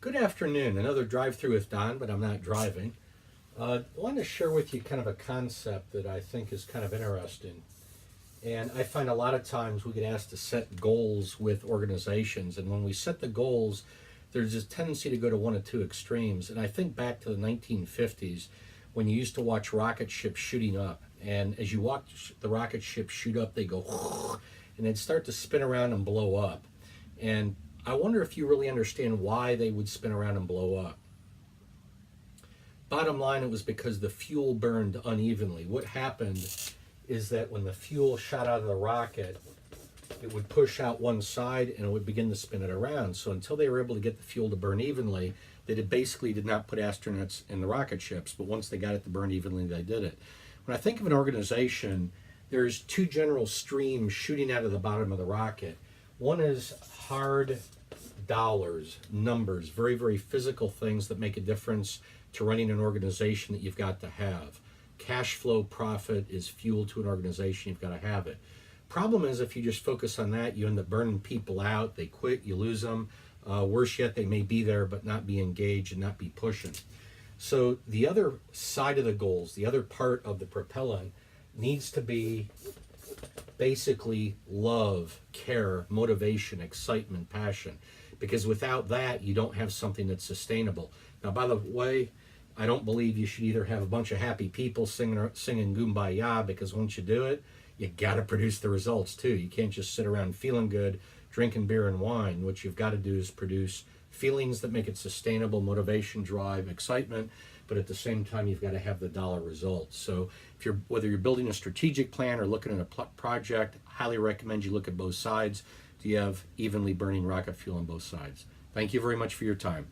Good afternoon. Another drive-through with Don, but I'm not driving. I wanted to share with you kind of a concept that I think is kind of interesting. And I find a lot of times we get asked to set goals with organizations, and when we set the goals, there's this tendency to go to one of two extremes. And I think back to the 1950s when you used to watch rocket ships shooting up. And as you watch the rocket ships shoot up, they go and they'd start to spin around and blow up. And I wonder if you really understand why they would spin around and blow up. Bottom line, it was because the fuel burned unevenly. What happened is that when the fuel shot out of the rocket, it would push out one side and it would begin to spin it around. So until they were able to get the fuel to burn evenly, they basically did not put astronauts in the rocket ships. But once they got it to burn evenly, they did it. When I think of an organization, there's two general streams shooting out of the bottom of the rocket. One is hard dollars, numbers, very, very physical things that make a difference to running an organization that you've got to have. Cash flow profit is fuel to an organization, you've got to have it. Problem is, if you just focus on that, you end up burning people out, they quit, you lose them. Worse yet, they may be there but not be engaged and not be pushing. So the other side of the goals, the other part of the propellant needs to be basically love, care, motivation, excitement, passion. Because without that, you don't have something that's sustainable. Now, by the way, I don't believe you should either have a bunch of happy people singing Kumbaya, because once you do it, you got to produce the results too. You can't just sit around feeling good, drinking beer and wine. What you've got to do is produce feelings that make it sustainable, motivation, drive, excitement, but at the same time, you've got to have the dollar results. So whether you're building a strategic plan or looking at a project, I highly recommend you look at both sides. Do you have evenly burning rocket fuel on both sides? Thank you very much for your time.